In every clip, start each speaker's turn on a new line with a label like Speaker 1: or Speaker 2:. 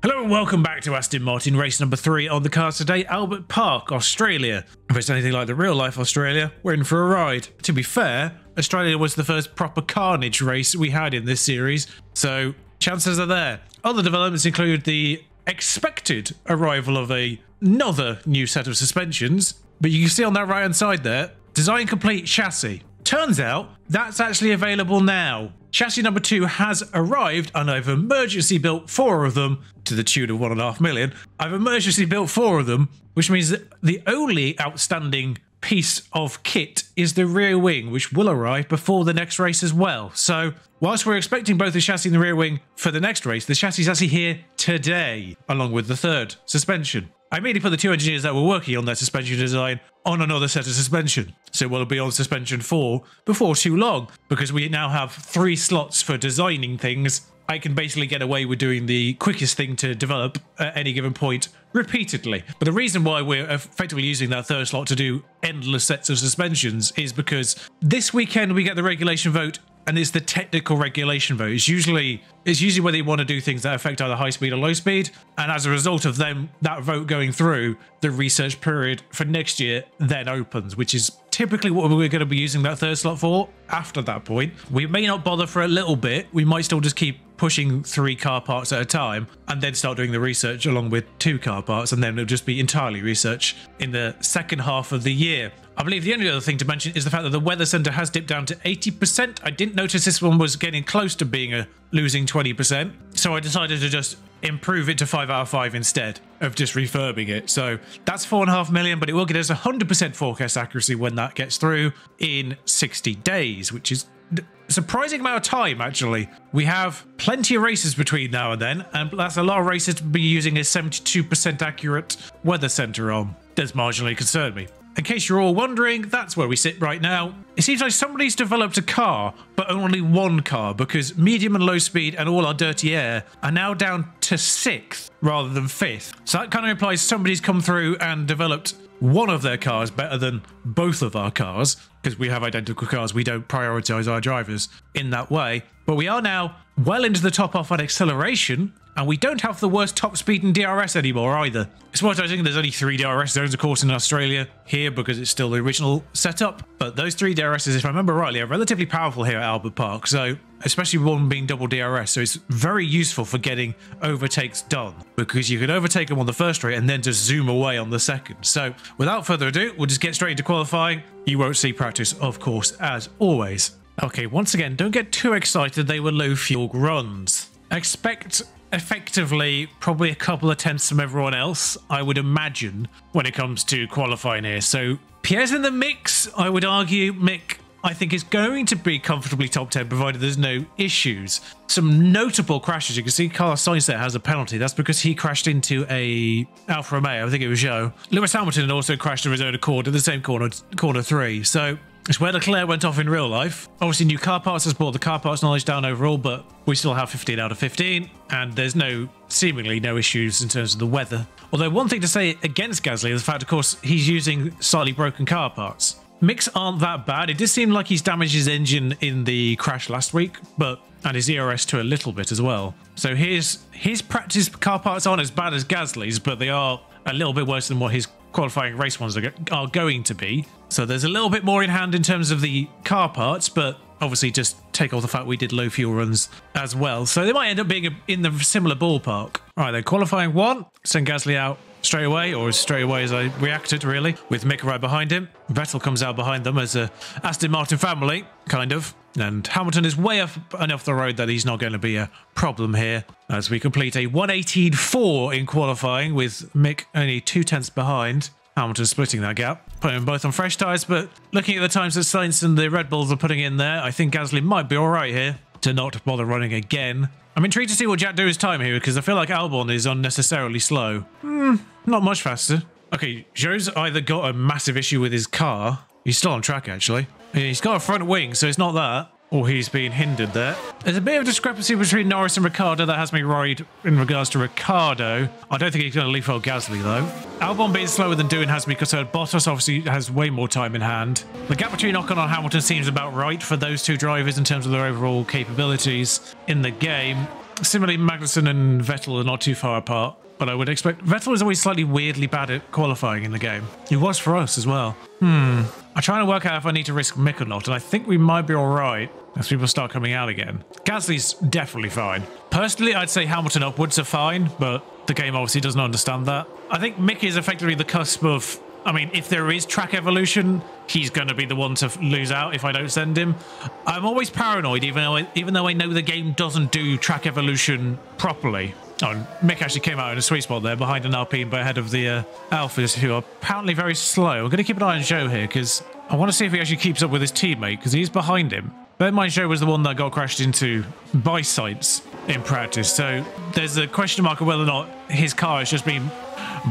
Speaker 1: Hello and welcome back to Aston Martin race number 3 on the card today, Albert Park, Australia. If it's anything like the real life Australia, we're in for a ride. To be fair, Australia was the first proper carnage race we had in this series, so chances are there. Other developments include the expected arrival of another new set of suspensions, but you can see on that right hand side there, design complete chassis. Turns out that's actually available now. Chassis number 2 has arrived and I've emergency built 4 of them to the tune of $1.5 million. I've emergency built 4 of them, which means that the only outstanding piece of kit is the rear wing, which will arrive before the next race as well. So whilst we're expecting both the chassis and the rear wing for the next race, the chassis is actually here today, along with the third suspension. I immediately put the 2 engineers that were working on their suspension design on another set of suspension. So we'll be on suspension 4 before too long, because we now have 3 slots for designing things. I can basically get away with doing the quickest thing to develop at any given point repeatedly. But the reason why we're effectively using that third slot to do endless sets of suspensions is because this weekend we get the regulation vote, and it's the technical regulation vote. It's usually where they want to do things that affect either high speed or low speed. And as a result of that vote going through, the research period for next year then opens, which is typically what we're going to be using that third slot for. After that point, we may not bother for a little bit. We might still just keep pushing 3 car parts at a time and then start doing the research along with 2 car parts, and then it'll just be entirely research in the second half of the year. I believe the only other thing to mention is the fact that the weather center has dipped down to 80%. I didn't notice this one was getting close to being losing 20%, so I decided to just improve it to 5 out of 5 instead of just refurbing it. So that's $4.5 million, but it will get us 100% forecast accuracy when that gets through in 60 days, which is a surprising amount of time, actually. We have plenty of races between now and then, and that's a lot of races to be using a 72% accurate weather center on. Does marginally concern me. In case you're all wondering, that's where we sit right now. It seems like somebody's developed a car, but only one car, because medium and low speed and all our dirty air are now down to 6th rather than 5th. So that kind of implies somebody's come through and developed one of their cars better than both of our cars, because we have identical cars. We don't prioritize our drivers in that way. But we are now well into the top off on acceleration, and we don't have the worst top speed in DRS anymore either. It's worth noting there's only 3 DRS zones, of course, in Australia here because it's still the original setup. But those 3 DRSs, if I remember rightly, are relatively powerful here at Albert Park. So especially one being double DRS. So it's very useful for getting overtakes done, because you can overtake them on the first straight and then just zoom away on the second. So without further ado, we'll just get straight into qualifying. You won't see practice, of course, as always. Okay, once again, don't get too excited. They were low fuel runs. Expect effectively probably a couple of tenths from everyone else, I would imagine, when it comes to qualifying here. So Pierre's in the mix. I would argue Mick, I think, is going to be comfortably top 10 provided there's no issues. Some notable crashes. You can see Carlos Sainz there has a penalty. That's because he crashed into a Alfa Romeo. I think it was Joe. Lewis Hamilton also crashed of his own accord in the same corner 3. So it's where Leclerc went off in real life. Obviously, new car parts has brought the car parts knowledge down overall, but we still have 15 out of 15, and there's seemingly no issues in terms of the weather. Although one thing to say against Gasly is the fact, of course, he's using slightly broken car parts. Mix aren't that bad. It did seem like he's damaged his engine in the crash last week, and his ERS to a little bit as well. So his practice car parts aren't as bad as Gasly's, but they are a little bit worse than what his qualifying race ones are going to be. So there's a little bit more in hand in terms of the car parts, but obviously just take off the fact we did low fuel runs as well. So they might end up being in the similar ballpark. All right, then qualifying 1, send Gasly out straight away, or as straight away as I reacted, really, with Mick right behind him. Vettel comes out behind them as a Aston Martin family, kind of. And Hamilton is way off enough the road that he's not going to be a problem here, as we complete a 1:18.4 in qualifying, with Mick only 2 tenths behind. Hamilton splitting that gap, putting them both on fresh tyres. But looking at the times that Sainz and the Red Bulls are putting in there, I think Gasly might be all right here to not bother running again. I'm intrigued to see what Jack does time here, because I feel like Albon is unnecessarily slow. Not much faster. Okay, Joe's either got a massive issue with his car. He's still on track, actually. He's got a front wing, so it's not that. Or he's being hindered there. There's a bit of discrepancy between Norris and Ricciardo that has me worried in regards to Ricciardo. I don't think he's going to leapfrog Gasly, though. Albon being slower than doing has me concerned. Bottas obviously has way more time in hand. The gap between Ocon and Hamilton seems about right for those two drivers in terms of their overall capabilities in the game. Similarly, Magnussen and Vettel are not too far apart, but I would expect Vettel is always slightly weirdly bad at qualifying in the game. He was for us as well. I'm trying to work out if I need to risk Mick or not, and I think we might be all right as people start coming out again. Gasly's definitely fine. Personally, I'd say Hamilton upwards are fine, but the game obviously doesn't understand that. I think Mick is effectively the cusp of, I mean, if there is track evolution, he's going to be the one to lose out if I don't send him. I'm always paranoid, even though I know the game doesn't do track evolution properly. Oh, Mick actually came out in a sweet spot there behind an Alpine, but ahead of the Alphas, who are apparently very slow. I'm going to keep an eye on Zhou here because I want to see if he actually keeps up with his teammate because he's behind him. Bear in mind, Zhou was the one that got crashed into by sites in practice, so there's a question mark of whether or not his car has just been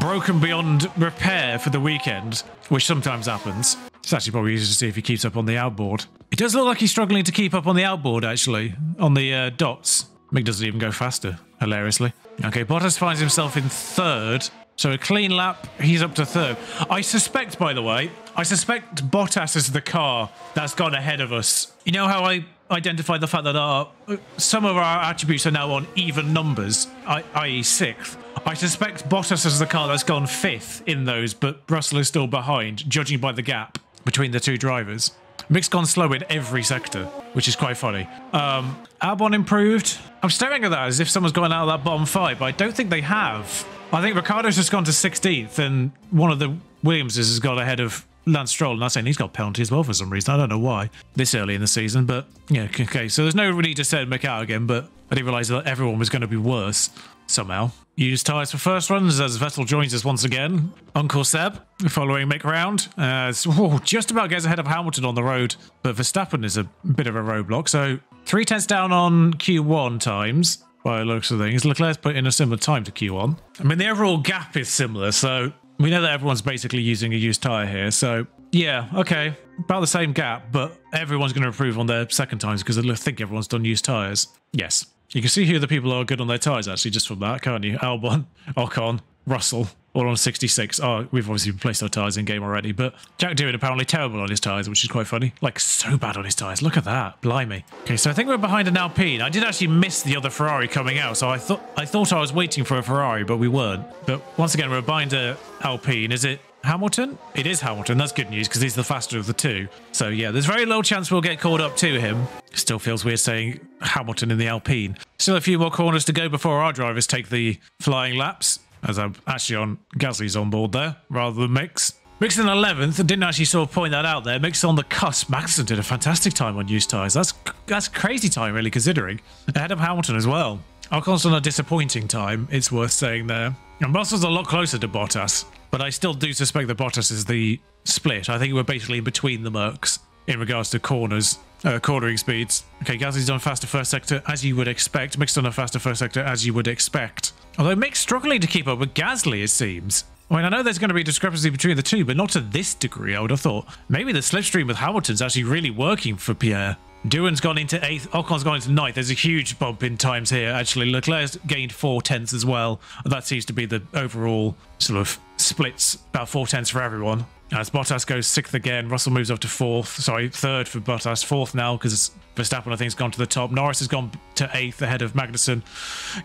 Speaker 1: broken beyond repair for the weekend, which sometimes happens. It's actually probably easier to see if he keeps up on the outboard. It does look like he's struggling to keep up on the outboard, actually, on the dots. Mick doesn't even go faster, hilariously. Okay, Bottas finds himself in third. So a clean lap, he's up to third. I suspect, by the way, Bottas is the car that's gone ahead of us. You know how I identified the fact that some of our attributes are now on even numbers, i.e. sixth. I suspect Bottas is the car that's gone fifth in those, but Russell is still behind, judging by the gap between the two drivers. Mick's gone slow in every sector, which is quite funny. Albon improved. I'm staring at that as if someone's gone out of that bottom five, but I don't think they have. I think Ricciardo's just gone to 16th, and one of the Williamses has got ahead of Lance Stroll, and I'm saying he's got penalty as well for some reason. I don't know why this early in the season, but yeah, okay. So there's no need to send Mick out again, but I didn't realise that everyone was going to be worse somehow. Use tyres for first runs as Vettel joins us once again. Uncle Seb following Mick round. Just about gets ahead of Hamilton on the road, but Verstappen is a bit of a roadblock. So 3/10 down on Q1 times. By the looks of things, Leclerc's put in a similar time to Q1. I mean, the overall gap is similar, so we know that everyone's basically using a used tyre here. So, yeah, okay, about the same gap, but everyone's going to improve on their second times because I think everyone's done used tyres. Yes, you can see who the people are good on their tyres, actually, just from that, can't you? Albon, Ocon, Russell, all on 66. Oh, we've obviously replaced our tyres in-game already, but Jack Doohan apparently terrible on his tyres, which is quite funny. Like, so bad on his tyres. Look at that. Blimey. Okay, so I think we're behind an Alpine. I did actually miss the other Ferrari coming out, so I thought I was waiting for a Ferrari, but we weren't. But once again, we're behind an Alpine. Is it Hamilton? It is Hamilton. That's good news, because he's the faster of the two. So, yeah, there's very low chance we'll get called up to him. Still feels weird saying Hamilton in the Alpine. Still a few more corners to go before our drivers take the flying laps. As I'm actually on Gasly's on board there, rather than Mick's. Mick's in 11th, and didn't actually sort of point that out there. Mick's on the cusp. Magnussen did a fantastic time on used tyres. That's crazy time, really, considering. Ahead of Hamilton as well. Ocon's on a disappointing time, it's worth saying there. And Russell's a lot closer to Bottas, but I still do suspect that Bottas is the split. I think we're basically in between the Mercs in regards to cornering speeds. Okay, Gasly's on faster first sector, as you would expect. Mick's on a faster first sector, as you would expect. Although Mick's struggling to keep up with Gasly, it seems. I mean, I know there's going to be a discrepancy between the two, but not to this degree, I would have thought. Maybe the slipstream with Hamilton's actually really working for Pierre. Doohan's gone into 8th, Ocon's gone into 9th. There's a huge bump in times here, actually. Leclerc's gained 4/10 as well. That seems to be the overall sort of splits, about 4/10 for everyone. As Bottas goes 6th again, Russell moves up to 3rd for Bottas, 4th now because Verstappen I think has gone to the top. Norris has gone to 8th ahead of Magnussen.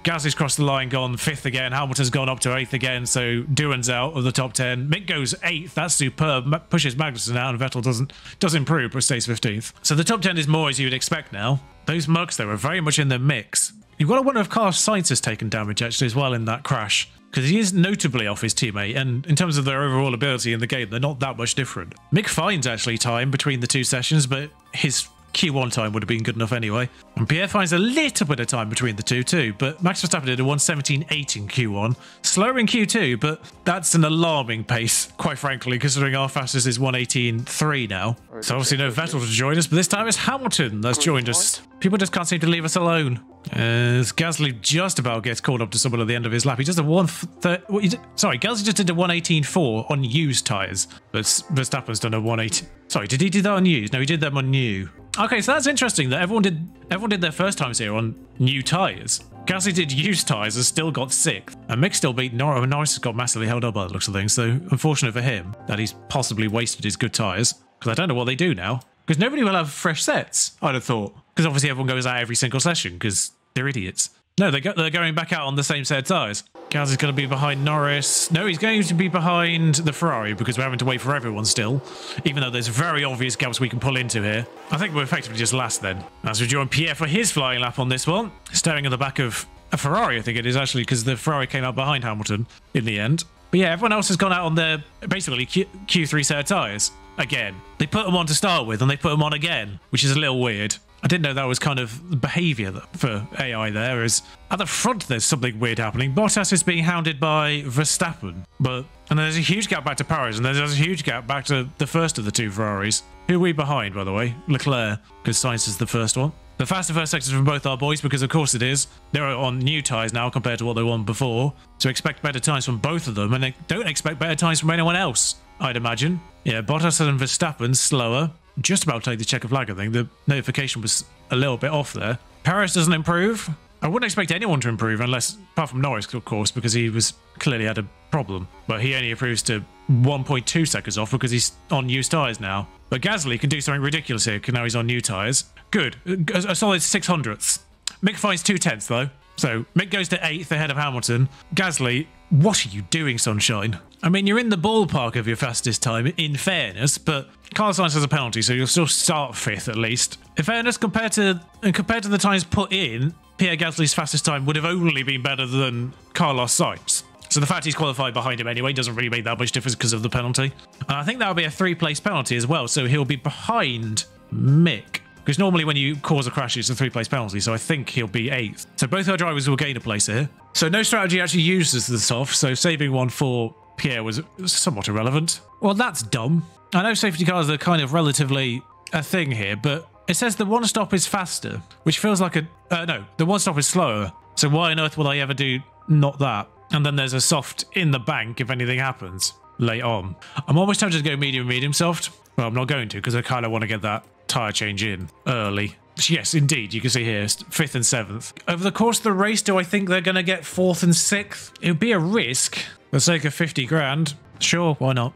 Speaker 1: Gasly's crossed the line, gone 5th again. Hamilton's gone up to 8th again, so Doohan's out of the top 10. Mick goes 8th, that's superb. Pushes Magnussen out, and Vettel does improve, but stays 15th. So the top 10 is more as you would expect now. Those Mercs though are very much in the mix. You've got to wonder if Carlos Sainz has taken damage actually as well in that crash, because he is notably off his teammate, and in terms of their overall ability in the game, they're not that much different. Mick finds actually time between the two sessions, but his Q1 time would have been good enough anyway. And Pierre finds a little bit of time between the two too, but Max Verstappen did a 1:17.8 in Q1. Slower in Q2, but that's an alarming pace, quite frankly, considering our fastest is 1:18.3 now. So obviously no Vettel to join us, but this time it's Hamilton that's joined us. People just can't seem to leave us alone. As Gasly just about gets called up to someone at the end of his lap. He does a Gasly just did a 1:18.4 on used tyres, but Verstappen's done a 1:18. Sorry, did he do that on used? No, he did them on new. Okay, so that's interesting that everyone did their first times here on new tyres. Gasly did used tyres and still got 6th. And Mick still beat Norris. Norris has got massively held up by the looks of things, so unfortunate for him that he's possibly wasted his good tyres. Because I don't know what they do now. Because nobody will have fresh sets, I'd have thought. Because obviously everyone goes out every single session because they're idiots. No, they're going back out on the same set of tyres. Gasly's going to be behind Norris. No, he's going to be behind the Ferrari because we're having to wait for everyone still, even though there's very obvious gaps we can pull into here. I think we're effectively just last then. As we join Pierre for his flying lap on this one, staring at the back of a Ferrari, I think it is actually, because the Ferrari came out behind Hamilton in the end. But yeah, everyone else has gone out on their basically Q3 set of tyres again. They put them on to start with and they put them on again, which is a little weird. I didn't know that was kind of behaviour for AI there. As at the front, there's something weird happening. Bottas is being hounded by Verstappen, and there's a huge gap back to Paris, and there's a huge gap back to the first of the two Ferraris. Who are we behind, by the way? Leclerc, because Sainz is the first one. The faster first sectors from both our boys, because of course it is. They're on new tyres now compared to what they were on before. So expect better times from both of them, and they don't expect better times from anyone else, I'd imagine. Yeah, Bottas and Verstappen slower. Just about to take the checker flag, I think. The notification was a little bit off there. Paris doesn't improve. I wouldn't expect anyone to improve apart from Norris, of course, because he was clearly had a problem. But he only improves to 1.2 seconds off because he's on new tyres now. But Gasly can do something ridiculous here because now he's on new tyres. Good. A solid 600ths. Mick finds 2/10 though. So Mick goes to 8th ahead of Hamilton. Gasly, what are you doing, sunshine? I mean, you're in the ballpark of your fastest time, in fairness, but Carlos Sainz has a penalty, so you'll still start 5th at least. In fairness, compared to the times put in, Pierre Gasly's fastest time would have only been better than Carlos Sainz. So the fact he's qualified behind him anyway doesn't really make that much difference because of the penalty. And I think that'll be a 3-place penalty as well, so he'll be behind Mick. Because normally when you cause a crash, it's a 3-place penalty, so I think he'll be 8th. So both our drivers will gain a place here. So no strategy actually uses this off, so saving one for Pierre was somewhat irrelevant. Well, that's dumb. I know safety cars are kind of relatively a thing here, but it says the one stop is faster, which feels like no, the one stop is slower. So why on earth would I ever do not that? And then there's a soft in the bank if anything happens late on. I'm almost tempted to go medium soft. Well, I'm not going to because I kind of want to get that tyre change in early. Yes, indeed, you can see here 5th and 7th. Over the course of the race, do I think they're going to get 4th and 6th? It would be a risk for the sake of 50 grand. Sure, why not?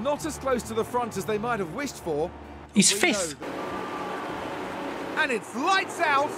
Speaker 2: Not as close to the front as they might have wished for.
Speaker 1: He's 5th.
Speaker 2: And it's lights out.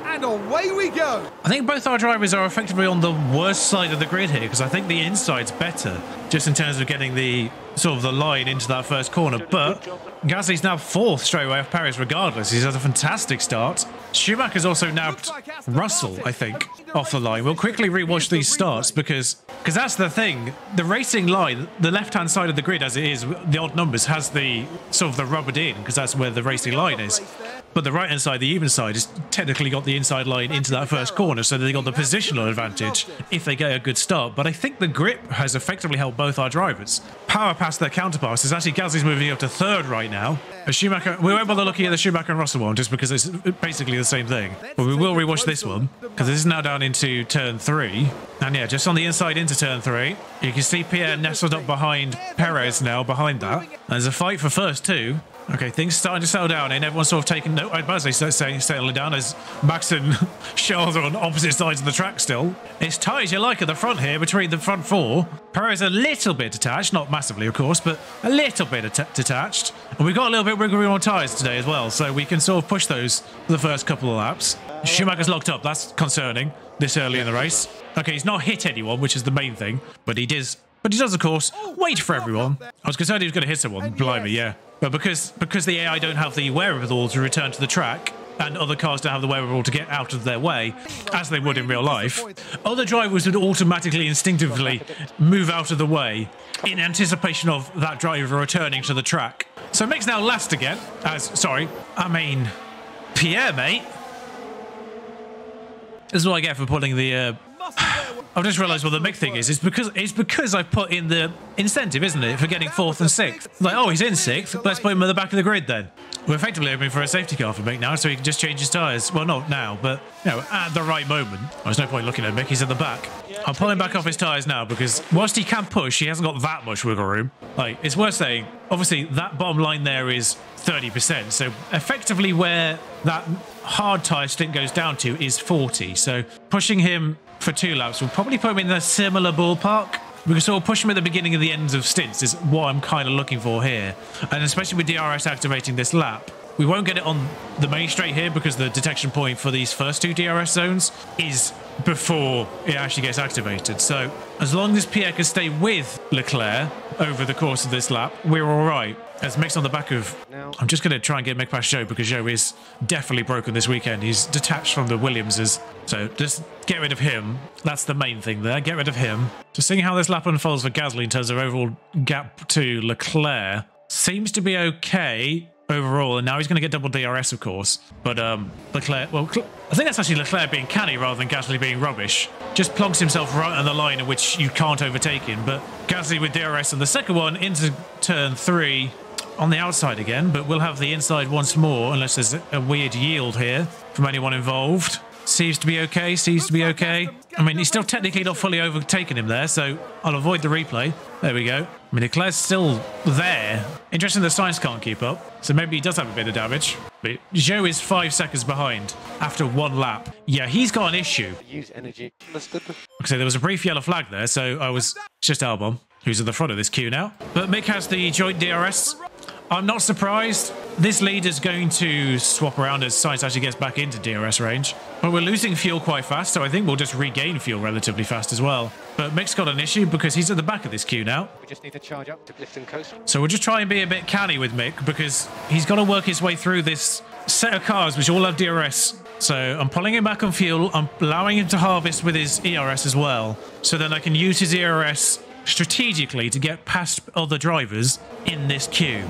Speaker 2: And away we go.
Speaker 1: I think both our drivers are effectively on the worst side of the grid here because I think the inside's better just in terms of getting the sort of the line into that first corner. But Gasly's now 4th straight away off Paris regardless. He's had a fantastic start. Schumacher's also nabbed Russell, I think, off the line. We'll quickly rewatch these starts because that's the thing. The racing line, the left-hand side of the grid as it is, the odd numbers, has the sort of the rubbered in because that's where the racing line is. But the right-hand side, the even side, has technically got the inside line into that first corner, so they got the positional advantage if they get a good start. But I think the grip has effectively helped both our drivers. Power past their counterparts. Actually, Gasly's moving up to 3rd right now. Schumacher, we won't bother looking at the Schumacher and Russell one just because it's basically the same thing. But we will rewatch this one because this is now down into turn 3. And yeah, just on the inside into turn 3, you can see Pierre nestled up behind Perez now, behind that. And there's a fight for first too. Okay, things starting to settle down and everyone's sort of taking note. I'd say settling down as Max and Charles are on opposite sides of the track still. It's tight as you like at the front here between the front 4. Perez a little bit detached, not massively of course, but a little bit detached. And we've got a little bit wiggle room on tyres today as well, so we can sort of push those for the first couple of laps. Schumacher's locked up, that's concerning this early in the race. Okay, he's not hit anyone, which is the main thing, but he does, of course, wait for everyone. I was concerned he was going to hit someone, blimey, yeah. But because the AI don't have the wherewithal to return to the track, and other cars don't have the wherewithal to get out of their way, as they would in real life, other drivers would automatically, instinctively move out of the way in anticipation of that driver returning to the track. So Mick's now last again, Pierre, mate. This is what I get for putting the... I've just realised what the Mick thing is. It's because I put in the incentive, isn't it, for getting 4th and 6th. Like, oh, he's in 6th. Let's put him at the back of the grid then. We're effectively hoping for a safety car for Mick now, so he can just change his tyres. Well, not now, but you know, at the right moment. There's no point looking at Mick. He's at the back. I'll pull him back off his tyres now because whilst he can push, he hasn't got that much wiggle room. Like, it's worth saying, obviously, that bottom line there is 30%. So effectively, where that hard tyre stint goes down to is 40. So pushing him for 2 laps will probably put him in a similar ballpark. We can sort of push him at the beginning and the ends of stints is what I'm kind of looking for here. And especially with DRS activating this lap, We won't get it on the main straight here because the detection point for these first two DRS zones is before it actually gets activated. So as long as Pierre can stay with Leclerc over the course of this lap, we're all right. As Mick's on the back of... I'm just going to try and get Mick past Zhou because Zhou is definitely broken this weekend. He's detached from the Williamses. So just get rid of him. That's the main thing there. Get rid of him. Just seeing how this lap unfolds for Gasly in terms of overall gap to Leclerc. Seems to be okay overall, and now he's going to get double DRS, of course. But Leclerc, well, I think that's actually Leclerc being canny rather than Gasly being rubbish. Just plonks himself right on the line in which you can't overtake him. But Gasly with DRS on the second one into turn 3 on the outside again, but we'll have the inside once more unless there's a weird yield here from anyone involved. Seems to be okay, seems to be okay. I mean, he's still technically not fully overtaken him there, so I'll avoid the replay. There we go. I mean, Leclerc's still there. Interesting that Sainz can't keep up, so maybe he does have a bit of damage. But Zhou is 5 seconds behind after 1 lap. Yeah, he's got an issue.
Speaker 3: Use energy. That's good.
Speaker 1: Okay, there was a brief yellow flag there, so I was just Albon, who's at the front of this queue now. But Mick has the joint DRS. I'm not surprised. This lead is going to swap around as Sainz actually gets back into DRS range. But we're losing fuel quite fast, so I think we'll just regain fuel relatively fast as well. But Mick's got an issue because he's at the back of this queue now.
Speaker 3: We just need to charge up to lift and coast.
Speaker 1: So we'll just try and be a bit canny with Mick because he's got to work his way through this set of cars which all have DRS. So I'm pulling him back on fuel. I'm allowing him to harvest with his ERS as well. So then I can use his ERS strategically to get past other drivers in this queue.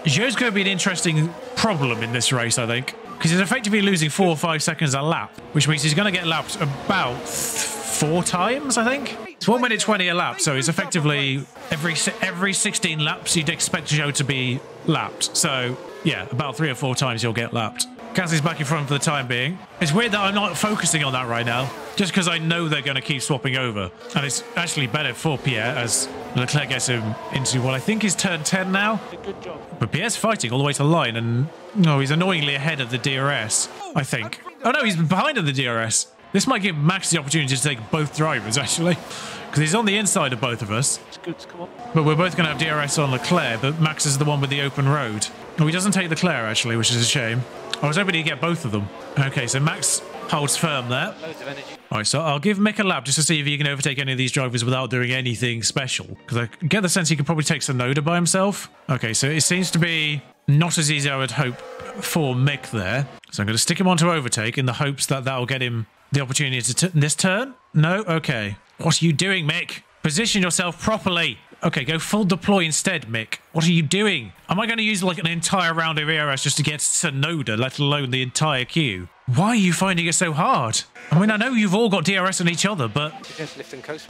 Speaker 1: Zhou's going to be an interesting problem in this race, I think, because he's effectively losing 4 or 5 seconds a lap, which means he's going to get lapped about 4 times, I think. It's 1 minute 20 a lap, so it's effectively every 16 laps you'd expect Zhou to be lapped. So, yeah, about 3 or 4 times you'll get lapped. Gasly's back in front for the time being. It's weird that I'm not focusing on that right now, just because I know they're going to keep swapping over. And it's actually better for Pierre as Leclerc gets him into what I think is turn 10 now.
Speaker 3: Good job.
Speaker 1: But Pierre's fighting all the way to the line, and no, he's annoyingly ahead of the DRS, I think. Oh no, he's behind of the DRS. This might give Max the opportunity to take both drivers, actually, because he's on the inside of both of us.
Speaker 3: It's good. Come on.
Speaker 1: But we're both going to have DRS on Leclerc, but Max is the one with the open road. No, he doesn't take Leclerc, actually, which is a shame. I was hoping he'd get both of them. Okay, so Max holds firm there.
Speaker 3: Loads of energy.
Speaker 1: All right, so I'll give Mick a lap just to see if he can overtake any of these drivers without doing anything special. Because I get the sense he could probably take Tsunoda by himself. Okay, so it seems to be not as easy as I would hope for Mick there. So I'm going to stick him onto overtake in the hopes that that'll get him the opportunity to this turn. No? Okay. What are you doing, Mick? Position yourself properly. Okay, go full deploy instead, Mick. What are you doing? Am I going to use like an entire round of ERS just to get Tsunoda, let alone the entire queue? Why are you finding it so hard? I mean, I know you've all got DRS on each other, but...
Speaker 3: Just lift and coast.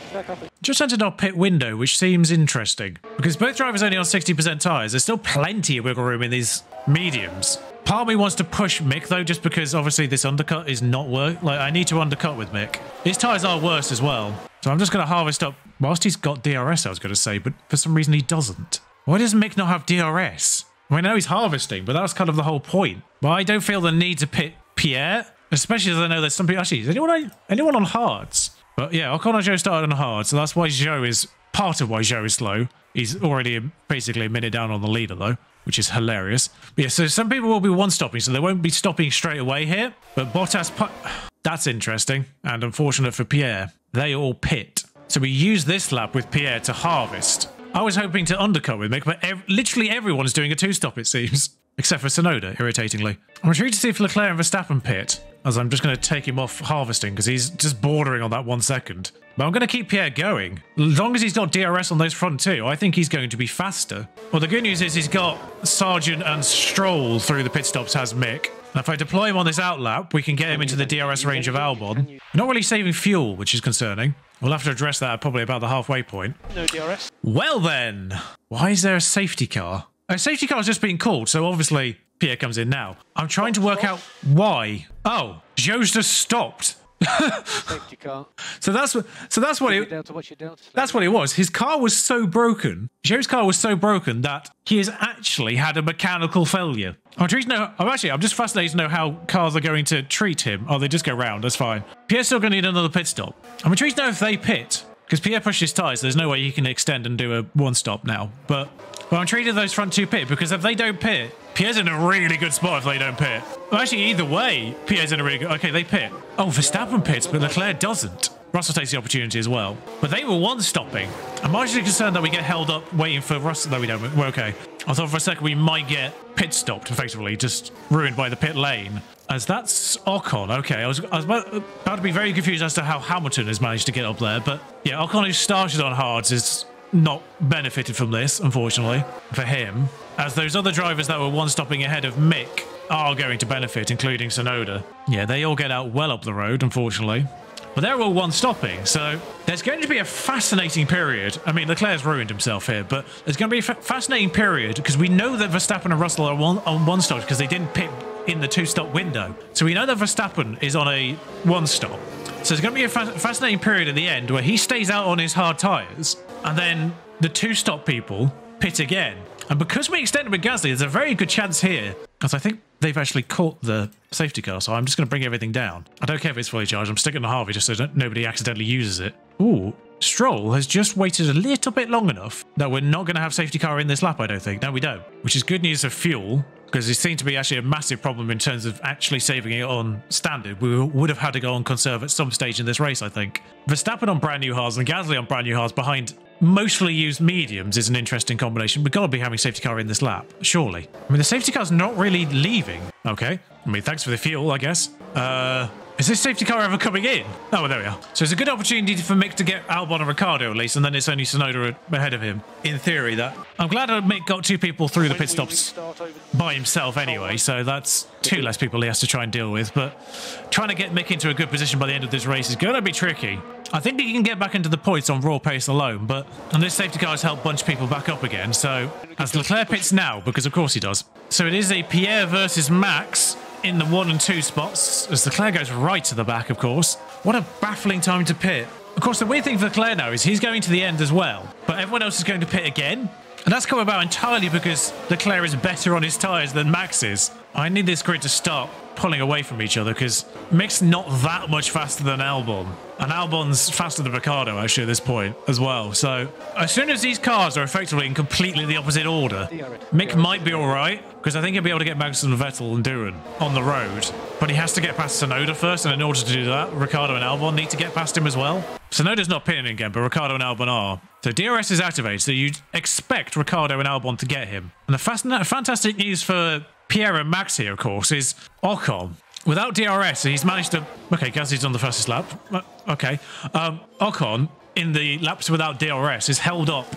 Speaker 1: Just entered our pit window, which seems interesting. Because both drivers are only on 60% tyres, there's still plenty of wiggle room in these mediums. Part of me wants to push Mick, though, just because obviously this undercut is not work. Like, I need to undercut with Mick. His tyres are worse as well. So I'm just going to harvest up... Whilst he's got DRS, I was going to say, but for some reason he doesn't. Why does Mick not have DRS? I mean, I know he's harvesting, but that's kind of the whole point. But I don't feel the need to pit Pierre, especially as I know there's some people... Actually, is anyone on hards? But yeah, Ocon and Zhou started on hard, so that's why Zhou is... Part of why Zhou is slow. He's already basically a minute down on the leader, though, which is hilarious. But yeah, so some people will be one-stopping, so they won't be stopping straight away here. But Bottas... That's interesting, and unfortunate for Pierre. They all pit. So we use this lap with Pierre to harvest. I was hoping to undercut with Mick, but literally everyone's doing a two-stop, it seems. Except for Tsunoda, irritatingly. I'm intrigued to see if Leclerc and Verstappen pit, as I'm just going to take him off harvesting, because he's just bordering on that 1 second. But I'm going to keep Pierre going. As long as he's got DRS on those front two, I think he's going to be faster. Well, the good news is he's got Sargent and Stroll through the pit stops, has Mick. And if I deploy him on this out lap, we can get him into the DRS range of Albon. We're not really saving fuel, which is concerning. We'll have to address that at probably about the halfway point.
Speaker 3: No DRS.
Speaker 1: Well then, why is there a safety car? A safety car has just been called, so obviously Pierre comes in now. I'm trying to work out why. Oh, Zhou's just stopped.
Speaker 3: Safety car.
Speaker 1: So that's what it. That's what it was. His car was so broken. Zhou's car was so broken that he has actually had a mechanical failure. I'm intrigued to know. I'm just fascinated to know how cars are going to treat him. Oh, they just go round. That's fine. Pierre's still going to need another pit stop. I'm intrigued to know if they pit, because Pierre pushed his tyres. So there's no way he can extend and do a one stop now. But Well, I'm treating those front two pit because if they don't pit, Pierre's in a really good spot if they don't pit. Well, actually, either way, Pierre's in a really good... Okay, they pit. Oh, Verstappen pits, but Leclerc doesn't. Russell takes the opportunity as well. But they were one-stopping. I'm actually concerned that we get held up waiting for Russell. No, we don't. We're okay. I thought for a second we might get pit stopped, effectively, just ruined by the pit lane. As that's Ocon. Okay, I was about to be very confused as to how Hamilton has managed to get up there. But yeah, Ocon, who started on hards, is not benefited from this, unfortunately, for him. As those other drivers that were one-stopping ahead of Mick are going to benefit, including Tsunoda. Yeah, they all get out well up the road, unfortunately. But they're all one-stopping, so there's going to be a fascinating period. I mean, Leclerc's ruined himself here, but there's going to be a fascinating period because we know that Verstappen and Russell are on one-stop because they didn't pit in the two-stop window. So we know that Verstappen is on a one-stop. So there's going to be a fascinating period at the end where he stays out on his hard tyres, and then the two-stop people pit again. And because we extended with Gasly, there's a very good chance here, because I think they've actually caught the safety car, so I'm just going to bring everything down. I don't care if it's fully charged. I'm sticking to Harvey just so nobody accidentally uses it. Ooh, Stroll has just waited a little bit long enough that we're not going to have safety car in this lap, I don't think. No, we don't. Which is good news for fuel, because it seemed to be actually a massive problem in terms of actually saving it on standard. We would have had to go on conserve at some stage in this race, I think. Verstappen on brand new hards and Gasly on brand new hards behind mostly used mediums is an interesting combination. We've got to be having safety car in this lap, surely. I mean, the safety car's not really leaving. Okay. I mean, thanks for the fuel, I guess. Is this safety car ever coming in? Oh, well, there we are. So it's a good opportunity for Mick to get Albon and Ricciardo at least, and then it's only Tsunoda ahead of him. In theory, that. I'm glad that Mick got two people through the pit stops by himself anyway, so that's two less people he has to try and deal with. But trying to get Mick into a good position by the end of this race is going to be tricky. I think he can get back into the points on raw pace alone, and this safety car has helped bunch people back up again. So as Leclerc pits now, because of course he does. So it is a Pierre versus Max in the 1 and 2 spots, as Leclerc goes right to the back, of course. What a baffling time to pit. Of course, the weird thing for Leclerc now is he's going to the end as well, but everyone else is going to pit again. And that's come about entirely because Leclerc is better on his tyres than Max is. I need this grid to start pulling away from each other because Mick's not that much faster than Albon. And Albon's faster than Ricciardo, actually, at this point as well. So as soon as these cars are effectively in completely the opposite order, Mick might be all right because I think he'll be able to get Magnussen, Vettel and Duran on the road. But he has to get past Tsunoda first, and in order to do that, Ricciardo and Albon need to get past him as well. Tsunoda's not pitting again, but Ricciardo and Albon are. So DRS is activated, so you'd expect Ricciardo and Albon to get him. And the fantastic news for Pierre and Max here, of course, is Ocon. Without DRS, he's managed to... Okay, Gasly's on the fastest lap. Okay. Ocon, in the laps without DRS, is held up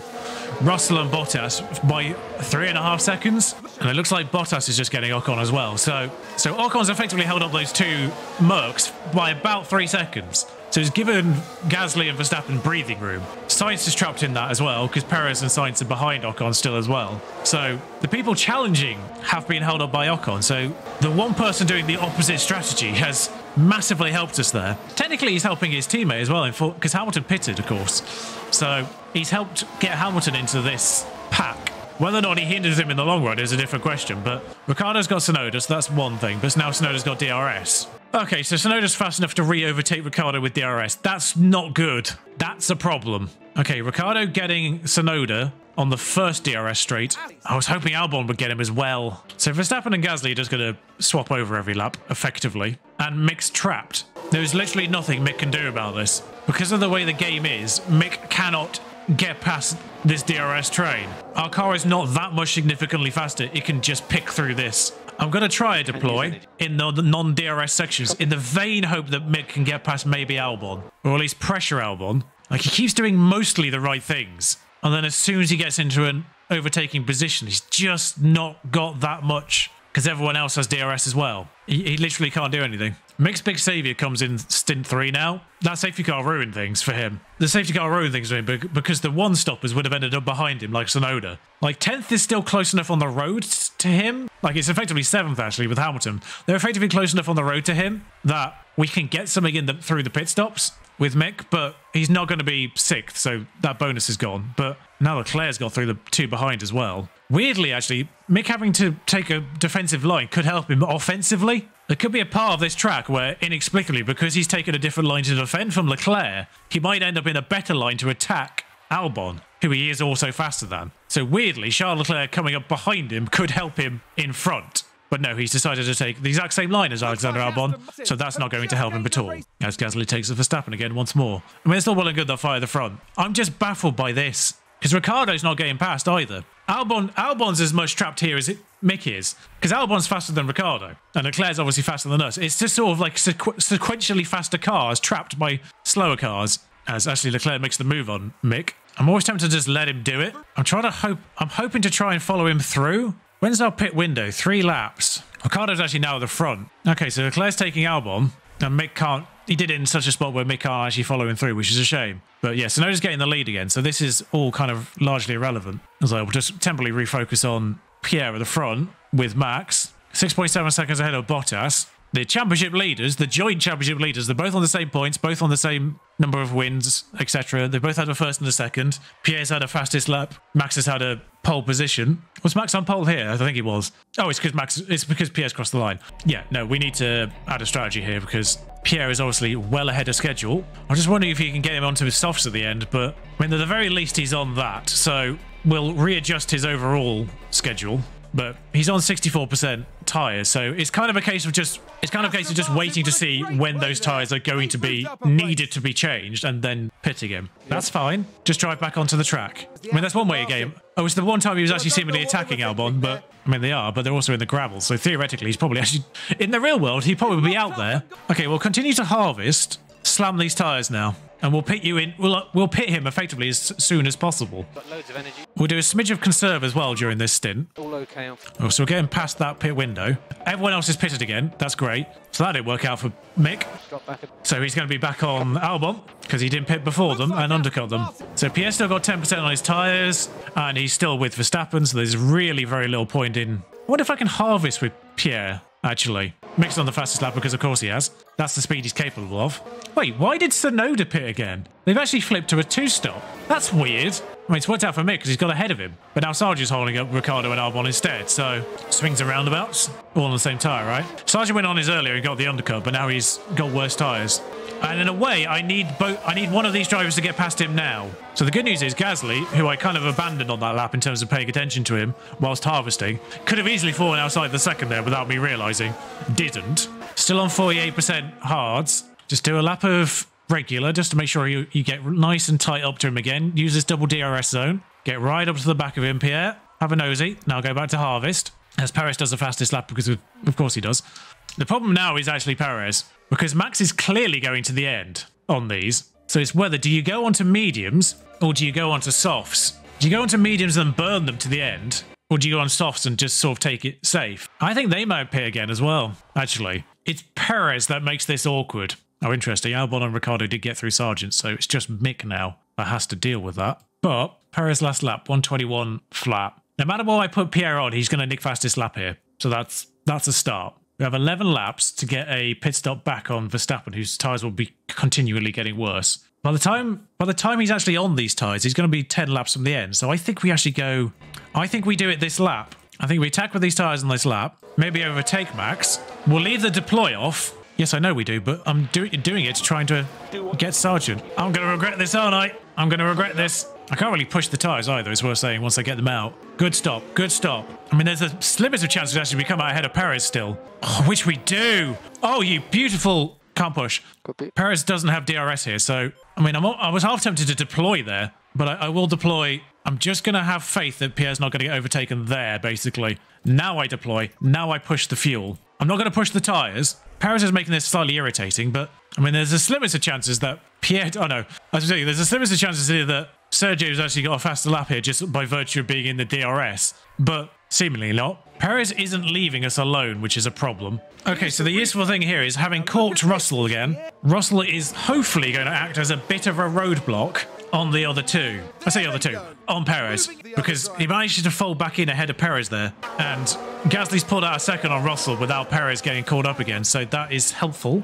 Speaker 1: Russell and Bottas by 3.5 seconds. And it looks like Bottas is just getting Ocon as well. So Ocon's effectively held up those two Mercs by about 3 seconds. So he's given Gasly and Verstappen breathing room. Sainz is trapped in that as well, because Perez and Sainz are behind Ocon still as well. So the people challenging have been held up by Ocon. So the one person doing the opposite strategy has massively helped us there. Technically, he's helping his teammate as well, because Hamilton pitted, of course. So he's helped get Hamilton into this pack. Whether or not he hinders him in the long run is a different question, but Ricciardo's got Tsunoda, so that's one thing, but now Tsunoda's got DRS. Okay, so Tsunoda's fast enough to re-overtake Ricciardo with DRS. That's not good. That's a problem. Okay, Ricciardo getting Tsunoda on the first DRS straight. I was hoping Albon would get him as well. So Verstappen and Gasly are just going to swap over every lap, effectively. And Mick's trapped. There's literally nothing Mick can do about this. Because of the way the game is, Mick cannot get past this DRS train. Our car is not that much significantly faster. It can just pick through this. I'm going to try a deploy in the non-DRS sections in the vain hope that Mick can get past maybe Albon, or at least pressure Albon. Like, he keeps doing mostly the right things. And then as soon as he gets into an overtaking position, he's just not got that much because everyone else has DRS as well. He literally can't do anything. Mick's big saviour comes in stint 3 now. That safety car ruined things for him. The safety car ruined things for him because the one-stoppers would have ended up behind him, like Tsunoda. Like, 10th is still close enough on the road to him. Like, it's effectively 7th, actually, with Hamilton. They're effectively close enough on the road to him that we can get something in through the pit stops with Mick, but he's not going to be 6th, so that bonus is gone. But now Leclerc's got through the 2 behind as well. Weirdly, actually, Mick having to take a defensive line could help him offensively. There could be a part of this track where, inexplicably, because he's taken a different line to defend from Leclerc, he might end up in a better line to attack Albon. who he is also faster than. So weirdly, Charles Leclerc coming up behind him could help him in front. But no, he's decided to take the exact same line as Alexander Albon, so that's not going to help him at all. As Gasly takes it for Verstappen again once more. I mean, it's all well and good they'll fire the front. I'm just baffled by this, because Ricciardo's not getting past either. Albon's as much trapped here as Mick is, because Albon's faster than Ricciardo, and Leclerc's obviously faster than us. It's just sort of like sequentially faster cars trapped by slower cars, as actually Leclerc makes the move on Mick. I'm always tempted to just let him do it. I'm hoping to try and follow him through. When's our pit window? 3 laps. Ricciardo's actually now at the front. Okay, so Leclerc's taking Albon, and Mick can't. He did it in such a spot where Mick can't actually follow him through, which is a shame. But yeah, Tsunoda's getting the lead again, so this is all kind of largely irrelevant. As I will just temporarily refocus on Pierre at the front with Max. 6.7 seconds ahead of Bottas. The championship leaders, the joint championship leaders, they're both on the same points, both on the same number of wins, etc. They both had a first and a second. Pierre's had a fastest lap. Max has had a pole position. Was Max on pole here? I think he was. Oh, it's because Pierre's crossed the line. Yeah, no, we need to add a strategy here because Pierre is obviously well ahead of schedule. I'm just wondering if you can get him onto his softs at the end, but I mean, at the very least, he's on that. So we'll readjust his overall schedule. But he's on 64% tyres, so it's kind of a case of just waiting to see when those tyres are going to be needed to be changed and then pitting him. That's fine. Just drive back onto the track. I mean, that's one way of game. Oh, it's the one time he was actually seemingly attacking Albon, but I mean, they are, but they're also in the gravel. So theoretically, he's probably actually in the real world. He'd probably be out there. Okay, we'll continue to harvest. Slam these tyres now. And we'll pit you in. We'll pit him effectively as soon as possible.
Speaker 3: Got loads of energy.
Speaker 1: We'll do a smidge of conserve as well during this stint.
Speaker 3: All okay.
Speaker 1: Oh, so we're getting past that pit window. Everyone else is pitted again. That's great. So that didn't work out for Mick.
Speaker 3: Drop back.
Speaker 1: So he's going to be back on Albon because he didn't pit before them and undercut them. So Pierre's still got 10% on his tyres and he's still with Verstappen. So there's really very little point in. I wonder if I can harvest with Pierre, actually. Mick's on the fastest lap because of course he has. That's the speed he's capable of. Wait, why did Tsunoda pit again? They've actually flipped to a 2-stop. That's weird. I mean, it's worked out for Mick because he's got ahead of him. But now Sargent's holding up Ricciardo and Albon instead. So swings and roundabouts, all on the same tyre, right? Sargent went on his earlier and got the undercut, but now he's got worse tyres. And in a way, I need one of these drivers to get past him now. So the good news is Gasly, who I kind of abandoned on that lap in terms of paying attention to him whilst harvesting, could have easily fallen outside the second there without me realising. Didn't. Still on 48% hards. Just do a lap of regular just to make sure you get nice and tight up to him again. Use this double DRS zone. Get right up to the back of him, Pierre. Have a nosy. Now go back to harvest. As Perez does the fastest lap because of course he does. The problem now is actually Perez because Max is clearly going to the end on these. So it's whether do you go onto mediums or do you go onto softs? Do you go onto mediums and burn them to the end? Or do you go on softs and just sort of take it safe? I think they might pit again as well, actually. It's Perez that makes this awkward. Oh, interesting. Albon and Ricciardo did get through Sargent, so it's just Mick now that has to deal with that. But Perez last lap, 121 flat. No matter what I put Pierre on, he's going to nick fastest lap here. So that's a start. We have 11 laps to get a pit stop back on Verstappen, whose tyres will be continually getting worse. By the time he's actually on these tyres, he's going to be 10 laps from the end. So I think we actually go... I think we do it this lap. I think we attack with these tyres on this lap. Maybe overtake Max. We'll leave the deploy off. Yes, I know we do, but I'm doing it trying to get Sargent. I'm going to regret this, aren't I? I'm going to regret this. I can't really push the tyres either, it's worth saying, once I get them out. Good stop, good stop. I mean, there's a slimmest of chance to actually become out ahead of Perez still. Oh, which we do. Oh, you beautiful... Can't push. Perez doesn't have DRS here, so... I mean, I was half tempted to deploy there, but I will deploy... I'm just going to have faith that Pierre's not going to get overtaken there, basically. Now I deploy. Now I push the fuel. I'm not going to push the tyres. Perez is making this slightly irritating, but... I mean, there's a slimmest of chances that Pierre... Oh, no. I was saying, there's a slimmest of chances here that Sergio's actually got a faster lap here just by virtue of being in the DRS. But seemingly not. Perez isn't leaving us alone, which is a problem. Okay, so the useful thing here is having caught Russell again. Russell is hopefully going to act as a bit of a roadblock on the other two. I say other two, on Perez, because he managed to fall back in ahead of Perez there. And Gasly's pulled out a second on Russell without Perez getting caught up again, so that is helpful.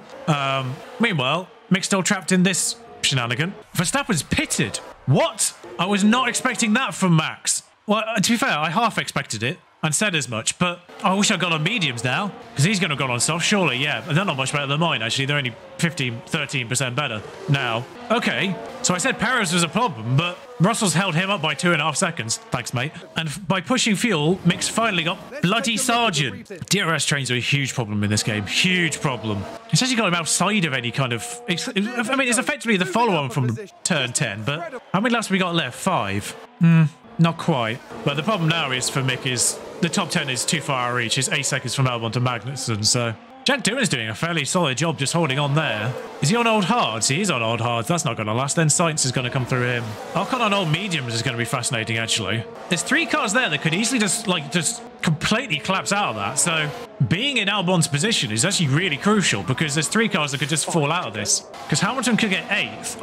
Speaker 1: Meanwhile, Mick's still trapped in this shenanigan. Verstappen's pitted. What? I was not expecting that from Max. Well, to be fair, I half expected it. and said as much, but I wish I'd gone on mediums now, because he's going to have gone on soft, surely, yeah. But they're not much better than mine, actually. They're only 13% better now. Okay, so I said Perez was a problem, but Russell's held him up by 2.5 seconds. Thanks, mate. And by pushing fuel, Mick's finally got bloody Sergeant. DRS trains are a huge problem in this game. Huge problem. It's actually got him outside of any kind of... I mean, it's effectively the follow-on from turn 10, but how many laps have we got left? 5? Not quite. But the problem now is for Mick is the top 10 is too far out of reach. It's 8 seconds from Albon to Magnussen, so... Jack Doohan's doing a fairly solid job just holding on there. Is he on old hards? He is on old hards. That's not going to last. Then Sainz is going to come through him. Ocon on old mediums is going to be fascinating, actually. There's 3 cars there that could easily just completely collapse out of that. So being in Albon's position is actually really crucial because there's 3 cars that could just fall out of this. Because Hamilton could get 8th.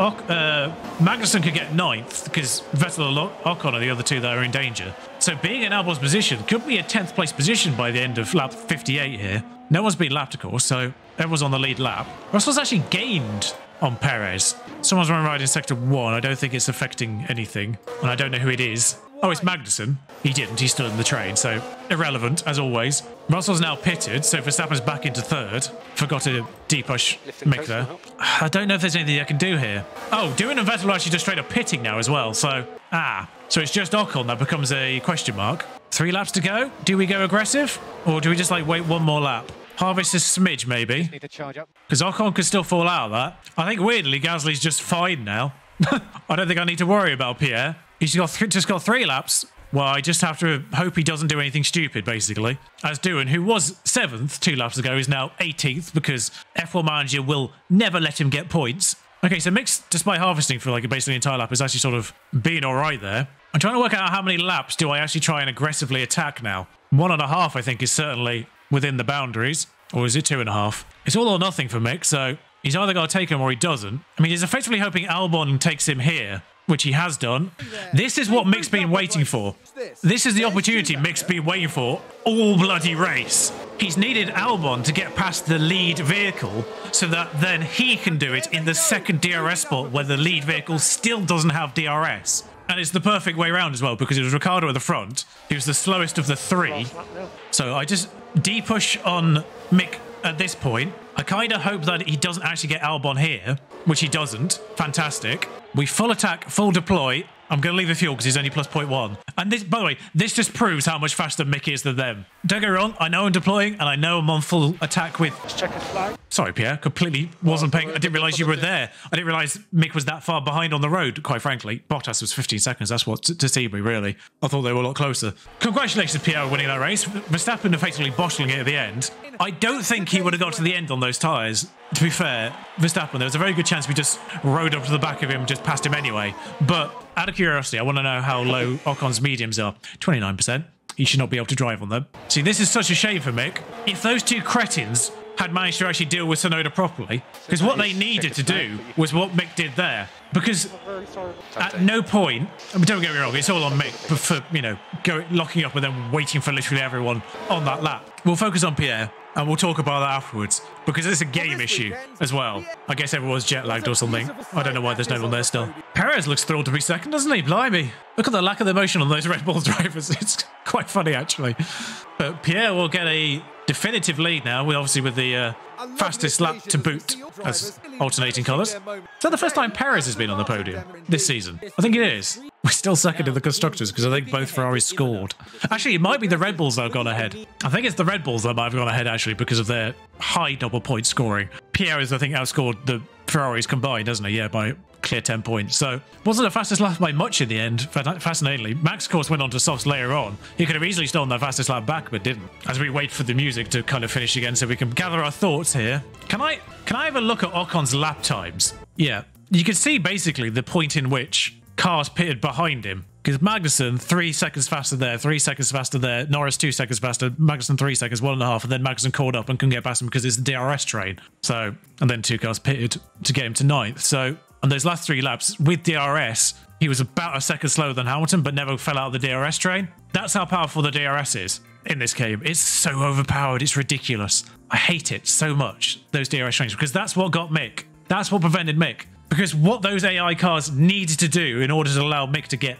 Speaker 1: Magnussen could get 9th because Vettel and Ocon are the other 2 that are in danger. So being in Albon's position could be a 10th place position by the end of lap 58 here. No one's been lapped, of course, so everyone's on the lead lap. Russell's actually gained on Perez. Someone's run right in sector 1. I don't think it's affecting anything, and I don't know who it is. Oh, it's Magnussen. He didn't. He stood in the train, so irrelevant, as always. Russell's now pitted, so Verstappen's back into 3rd. Forgot to depush Mick there. I don't know if there's anything I can do here. Oh, Doohan and Vettel are actually just straight up pitting now as well, so... So it's just Ocon that becomes a question mark. 3 laps to go. Do we go aggressive? Or do we just, wait one more lap? Harvest a smidge, maybe.
Speaker 3: Need to charge up.
Speaker 1: Because Ocon could still fall out of that. I think, weirdly, Gasly's just fine now. I don't think I need to worry about Pierre. He's just got 3 laps. Well, I just have to hope he doesn't do anything stupid, basically. As Doohan, who was 7th 2 laps ago, is now 18th because F1 Manager will never let him get points. Okay, so Mick's, despite harvesting for basically the entire lap, is actually sort of being all right there. I'm trying to work out how many laps do I actually try and aggressively attack now. 1.5, I think, is certainly within the boundaries. Or is it 2.5? It's all or nothing for Mick, so he's either got to take him or he doesn't. I mean, he's effectively hoping Albon takes him here, which he has done. This is what Mick's been waiting for. This is the opportunity Mick's been waiting for all bloody race. He's needed Albon to get past the lead vehicle so that then he can do it in the second DRS spot where the lead vehicle still doesn't have DRS. And it's the perfect way around as well because it was Ricciardo at the front. He was the slowest of the 3. So I just depush on Mick at this point. I kind of hope that he doesn't actually get Albon here, which he doesn't. Fantastic. We full attack, full deploy. I'm going to leave the fuel because he's only plus 0.1. And this, by the way, this just proves how much faster Mick is than them. Don't get me wrong, I know I'm deploying and I know I'm on full attack with...
Speaker 3: Let's check his flag.
Speaker 1: Sorry, Pierre, completely wasn't paying... I didn't realise you were there. I didn't realise Mick was that far behind on the road, quite frankly. Bottas was 15 seconds, that's what to see me, really. I thought they were a lot closer. Congratulations, Pierre, winning that race. Verstappen effectively bottling it at the end. I don't think he would have got to the end on those tyres. To be fair, Verstappen, there was a very good chance we just rode up to the back of him and just passed him anyway. But out of curiosity, I want to know how low Ocon's mediums are. 29%. He should not be able to drive on them. See, this is such a shame for Mick. If those 2 cretins had managed to actually deal with Tsunoda properly, because what they needed to do was what Mick did there. Because at no point, I mean, don't get me wrong, it's all on Mick for, locking up and then waiting for literally everyone on that lap. We'll focus on Pierre. And we'll talk about that afterwards, because it's a game issue as well. I guess everyone's jet lagged or something. I don't know why there's no one there still. Perez looks thrilled to be second, doesn't he? Blimey. Look at the lack of emotion on those Red Bull drivers. It's quite funny, actually. But Pierre will get a definitive lead now, obviously with the fastest lap to boot as alternating colours. Is that the first time Perez has been on the podium this season? I think it is. We're still second in the constructors because I think both Ferraris scored. Actually, it might be the Red Bulls that have gone ahead. I think it's the Red Bulls that might have gone ahead, actually, because of their high double point scoring. Pierre has, I think, outscored the Ferraris combined, hasn't he? Yeah, by clear 10 points. So wasn't the fastest lap by much in the end, fascinatingly. Max, of course, went on to softs later on. He could have easily stolen that fastest lap back, but didn't. As we wait for the music to kind of finish again so we can gather our thoughts here. Can I have a look at Ocon's lap times? Yeah, you can see basically the point in which cars pitted behind him. Because Magnussen, 3 seconds faster there, 3 seconds faster there, Norris 2 seconds faster, Magnussen 3 seconds, 1.5, and then Magnussen caught up and couldn't get past him because it's the DRS train. So, and then 2 cars pitted to get him to 9th. So, on those last 3 laps with DRS, he was about a second slower than Hamilton, but never fell out of the DRS train. That's how powerful the DRS is in this game. It's so overpowered, it's ridiculous. I hate it so much, those DRS trains, because that's what got Mick. That's what prevented Mick. Because what those AI cars needed to do in order to allow Mick to get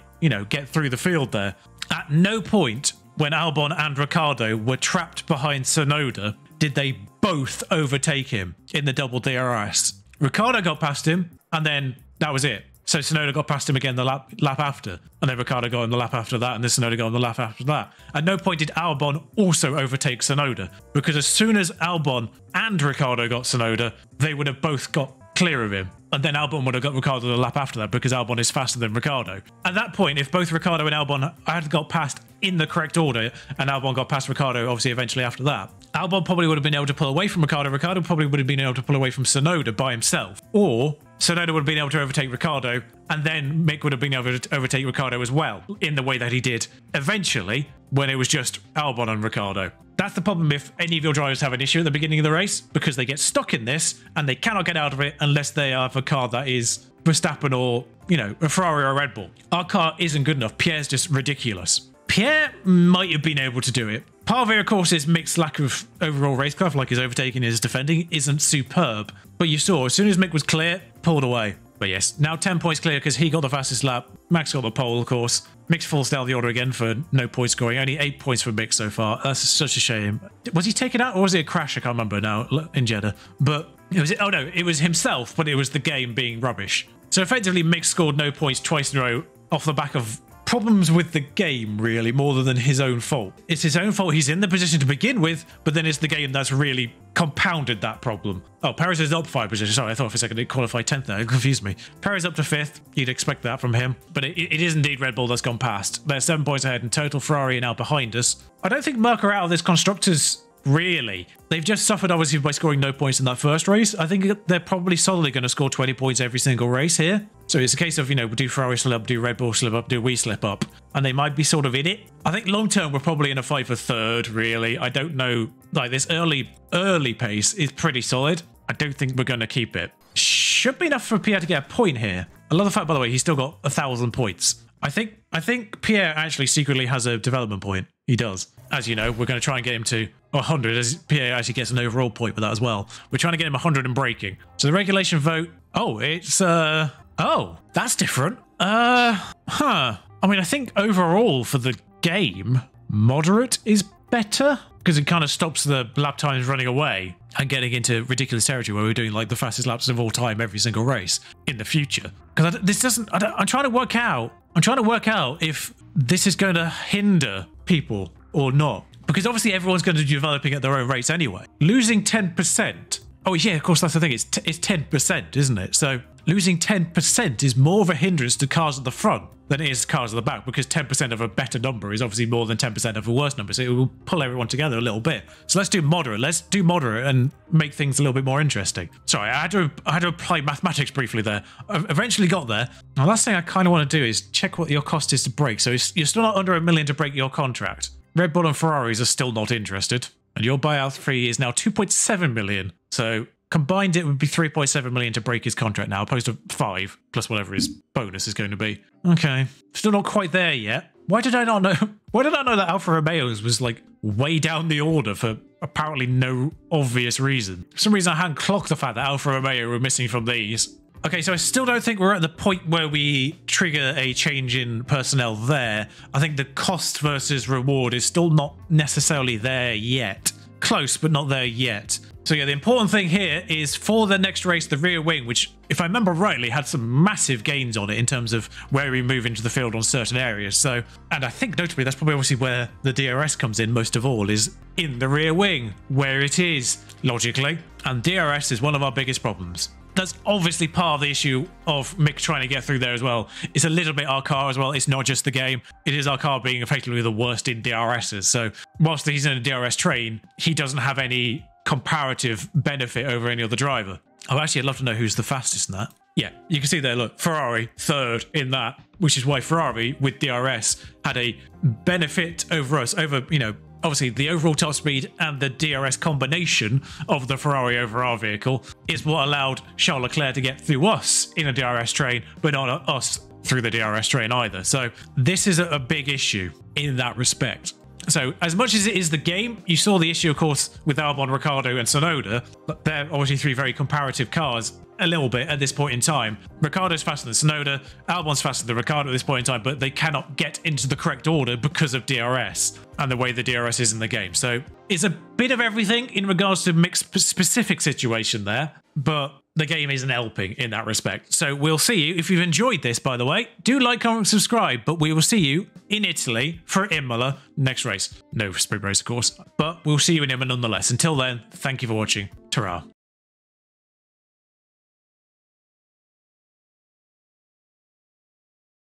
Speaker 1: through the field there, at no point when Albon and Ricciardo were trapped behind Tsunoda, did they both overtake him in the double DRS. Ricciardo got past him, and then that was it. So Tsunoda got past him again the lap after, and then Ricciardo got on the lap after that, and then Tsunoda got on the lap after that. At no point did Albon also overtake Tsunoda, because as soon as Albon and Ricciardo got Tsunoda, they would have both got clear of him. And then Albon would have got Ricciardo the lap after that, because Albon is faster than Ricciardo. At that point, if both Ricciardo and Albon had got past in the correct order, and Albon got past Ricciardo, obviously, eventually after that, Albon probably would have been able to pull away from Ricciardo. Ricciardo probably would have been able to pull away from Tsunoda by himself. Or Tsunoda would have been able to overtake Ricciardo, and then Mick would have been able to overtake Ricciardo as well, in the way that he did eventually, when it was just Albon and Ricciardo. That's the problem if any of your drivers have an issue at the beginning of the race, because they get stuck in this, and they cannot get out of it unless they have a car that is Verstappen or, you know, a Ferrari or a Red Bull. Our car isn't good enough. Pierre's just ridiculous. Pierre might have been able to do it. Part of it, of course, is Mick's lack of overall racecraft, like his overtaking, his defending, isn't superb. But you saw, as soon as Mick was clear, pulled away. But yes, now 10 points clear because he got the fastest lap. Max got the pole, of course. Mick falls down the order again for no point scoring. Only 8 points for Mick so far. That's such a shame. Was he taken out or was it a crash? I can't remember now in Jeddah. But it was, oh no, it was himself, but it was the game being rubbish. So effectively, Mick scored no points twice in a row off the back of problems with the game, really, more than his own fault. It's his own fault. He's in the position to begin with, but then it's the game that's really compounded that problem. Oh, Perez is up 5 positions. Sorry, I thought for a second it qualified 10th there. It confused me. Perez up to 5th. You'd expect that from him. But it is indeed Red Bull that's gone past. They're 7 points ahead in total. Ferrari are now behind us. I don't think Merc are out of this Constructors, really. They've just suffered, obviously, by scoring no points in that first race. I think they're probably solidly going to score 20 points every single race here. So it's a case of, you know, do Ferrari slip up, do Red Bull slip up, do we slip up? And they might be sort of in it. I think long term, we're probably in a fight for third, really. I don't know. Like, this early pace is pretty solid. I don't think we're going to keep it. Should be enough for Pierre to get a point here. I love the fact, by the way, he's still got 1,000 points. I think Pierre actually secretly has a development point. He does. As you know, we're going to try and get him to 100, as Pierre actually gets an overall point with that as well. We're trying to get him 100 in braking. So the regulation vote, oh, it's, oh, that's different. I mean, I think overall for the game, moderate is better, because it kind of stops the lap times running away and getting into ridiculous territory where we're doing like the fastest laps of all time every single race in the future. Because this doesn't, I'm trying to work out if this is going to hinder people or not. Because obviously everyone's going to be developing at their own rates anyway. Losing 10%. Oh yeah, of course, that's the thing. It's 10%, isn't it? So losing 10% is more of a hindrance to cars at the front than it is cars at the back, because 10% of a better number is obviously more than 10% of a worse number. So it will pull everyone together a little bit. So let's do moderate. Let's do moderate and make things a little bit more interesting. Sorry, I had to apply mathematics briefly there. I eventually got there. Now, last thing I kind of want to do is check what your cost is to break. So you're still not under $1 million to break your contract. Red Bull and Ferraris are still not interested. And your buyout fee is now 2.7 million. So combined, it would be 3.7 million to break his contract now, opposed to 5 plus whatever his bonus is going to be. Okay, still not quite there yet. Why did I not know? Why did I know that Alfa Romeo's was like way down the order for apparently no obvious reason? For some reason, I hadn't clocked the fact that Alfa Romeo were missing from these. Okay, so I still don't think we're at the point where we trigger a change in personnel there. I think the cost versus reward is still not necessarily there yet. Close, but not there yet. So yeah, the important thing here is for the next race, the rear wing, which, if I remember rightly, had some massive gains on it in terms of where we move into the field on certain areas. So, and I think notably, that's probably obviously where the DRS comes in most of all, is in the rear wing, where it is, logically. And DRS is one of our biggest problems. That's obviously part of the issue of Mick trying to get through there as well. It's a little bit our car as well. It's not just the game. It is our car being effectively the worst in DRSs. So whilst he's in a DRS train, he doesn't have any comparative benefit over any other driver. Oh, actually, I'd love to know who's the fastest in that. Yeah, you can see there, look, Ferrari third in that, which is why Ferrari with DRS had a benefit over us, over, you know, obviously the overall top speed and the DRS combination of the Ferrari over our vehicle is what allowed Charles Leclerc to get through us in a DRS train, but not us through the DRS train either. So this is a big issue in that respect. So as much as it is the game, you saw the issue, of course, with Albon, Ricciardo and Tsunoda. They're obviously three very comparative cars a little bit at this point in time. Ricciardo's faster than Tsunoda, Albon's faster than Ricciardo at this point in time, but they cannot get into the correct order because of DRS and the way the DRS is in the game. So it's a bit of everything in regards to mixed specific situation there, but the game isn't helping in that respect. So we'll see you. If you've enjoyed this, by the way, do like, comment, subscribe, but we will see you in Italy for Imola next race. No sprint race, of course, but we'll see you in Imola nonetheless. Until then, thank you for watching. Ta-ra.